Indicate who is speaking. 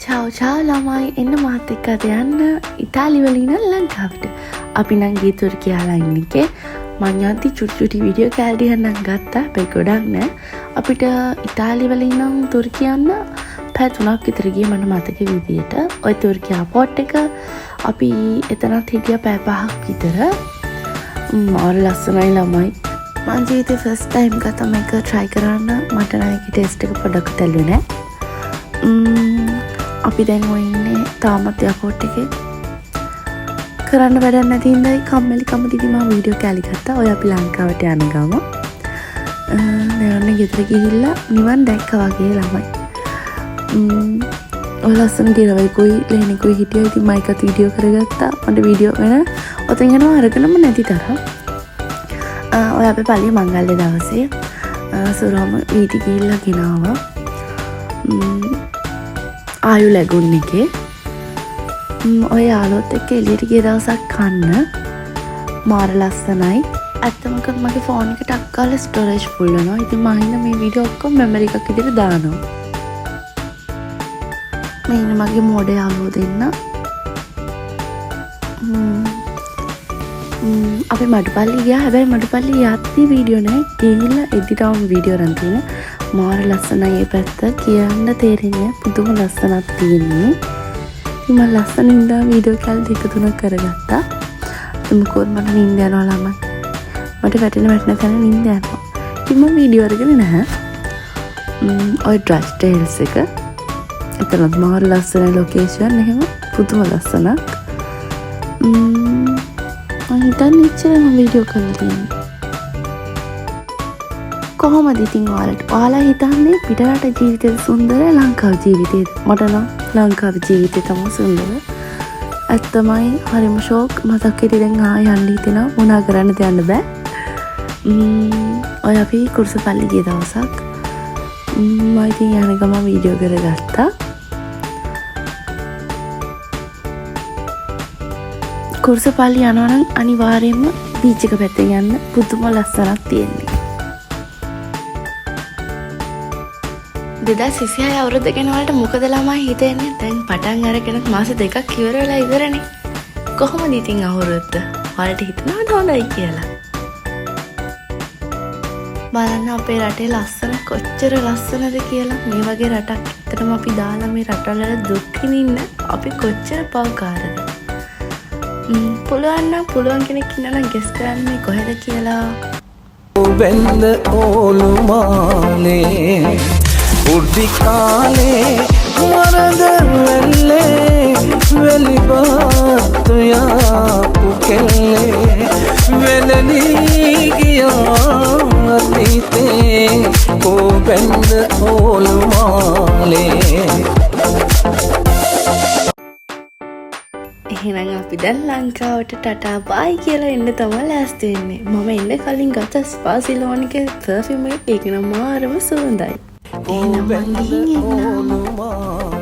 Speaker 1: Ciao ළමයි එන්න මාත් එක්ක අද යන්න ඉතාලි වල ඉන්න ලංකාවට. අපි නම් ගියේ තුර්කියාලා ඉන්න එකේ. මං යද්දි චුටි වීඩියෝ කැල්ඩි හන්නම් ගත්තා. බයි ගොඩක් නෑ. අපිට ඉතාලි වල ඉඳන් තුර්කිය යන්න පැය 3ක් විතර ගියේ මට මතක විදියට. ওই තුර්කිය එයාපෝට් එක අපි එතනත් හිටියා පැය 5ක් විතර. මාර ලස්සනයි ළමයි. මං ජීවිතේ ෆස්ට් ටයිම් ගත්තා මේක try කරන්න. මට නම් ඒකේ ටේස්ට් එක පොඩ්ඩක් තැළුවේ නෑ. අපි දැන් ඔය ඉන්නේ තාමත් එයාපෝට් එකේ. කරන්න වැඩක් නැති හින්දා කම්මැලිකම දිදී මම වීඩියෝ කැලි ගත්තා. ඔය අපි ලංකාවට යන ගම. දැන් ගෙදර ගිහිල්ලා නිවන් දැක්කා වගේ ළමයි. ඔය ලස්සන ගිරවයිකුයි ලේනිකුයි හිටියා. ඉතින් මම ඒකත් වීඩියෝ කරගත්තා. මට වීඩියෝ වෙන ඔතෙන් යනවා අරගෙනම නැති තරම්. ඔය අපේ පල්ලිය මංගල්‍ය දවසේ සුරම වීටි ගිහිල්ලා ගෙනාවා. ආයු ලැබුණ එකේ ඔය යාළුවොත් එක්ක එළියට ගිය දවසක් කන්න මාර ලස්සනයි. ඇත්තම කිව්වොත් මගේ ෆෝන් එක ටක් ගාලා ස්ටෝරේජ් ෆුල් වෙනවා. ඉතින් මම හින්දා මේ වීඩියෝ ඔක්කොම මෙමරි එකක් විදිහට දානවා. මේ ඉන්න මගේ මොඩේ යාළුවෝ දෙන්න. අපි මඩුපල්ලි ගියා. හැබැයි මඩුපල්ලි යද්දි වීඩියෝ නෑ. ගිහිල්ලා එදිටම වීඩියෝ රන් තියෙන. මාර ලස්සනයි මේ පැත්ත. කියන්න තේරෙන්නේ පුදුම ලස්සනක් තියෙන්නේ. ඉතින් මම ලස්සනින් ඉඳලා වීඩියෝ කල් දෙක තුනක් කරගත්තා. මොකද මට නිින්ද යනවා ළමයි. මට වැටෙන තැන නිින්ද යනවා. ඉතින් මම වීඩියෝ අරගෙන නැහැ. ඔය ඩ්‍රච් ටේල්ස් එක. එතනත් මාර ලස්සන ලොකේෂන් එහෙම පුදුම ලස්සනක්. මම හිතන්නේ ඉච්චරම වීඩියෝ කරලා තියෙන්නේ. කොහොමද ඉතින් ඔයාලා හිතන්නේ පිටරට ජීවිතේ සුන්දර ලංකාව ජීවිතේ? මට නම් ලංකාව ජීවිතේ තමයි සුන්දර. ඇත්තමයි හරිම ෂෝක්. මතක් හිටියේ දැන් ආයෙ යන්න හිතෙනවා. මොනා කරන්නද යන්න බෑ. ඔය අපි කුරුසපල්ලි ගිය දවසක් මම ඉතින් යන ගමන් වීඩියෝ කරගත්තා. කුරුසපල්ලි යනවා නම් අනිවාර්යයෙන්ම බීච් එක පැත්තෙන් යන්න. පුදුම ලස්සනක් තියෙනවා. 2026 අවුරුද්ද ගැන වලට මොකද ළමයි හිතෙන්නේ? දැන් පටන් අරගෙන මාස 2ක් ඉවර වෙලා ඉවරනේ. කොහොමද ඉතින් අවුරුද්ද? ඔයාලට හිතනවද හොඳයි කියලා? බලන්න අපේ රටේ ලස්සන කොච්චර ලස්සනද කියලා. මේ වගේ රටක් ඇත්තටම අපි දාලා මේ රටවල දුක් විඳින්න අපි කොච්චර පවකාරද? පුළුවන් කෙනෙක් ඉන්නවා නම් ගෙස් කරන්න මේ කොහෙද කියලා.
Speaker 2: වෙන්න ඕලු මාලේ උර්දිකාලේ වරද වෙල්ලේ වෙලිබත්තුයා පුකෙල්ලේ වෙලනී ගියා අතීතේ වෙන්න ඕලු මාලේ.
Speaker 1: එහෙනම් අපි දැන් ලංකාවට ටටා බයි කියලා එන්න තමයි ලෑස්ති වෙන්නේ. මම එන්න කලින් ගත්ත ස්පා සිලෝන් එකේ පර්ෆියුම් එක ඒක නම් මාරම සුවඳයි. එහෙනම් මං ගිහින් එන්නම්.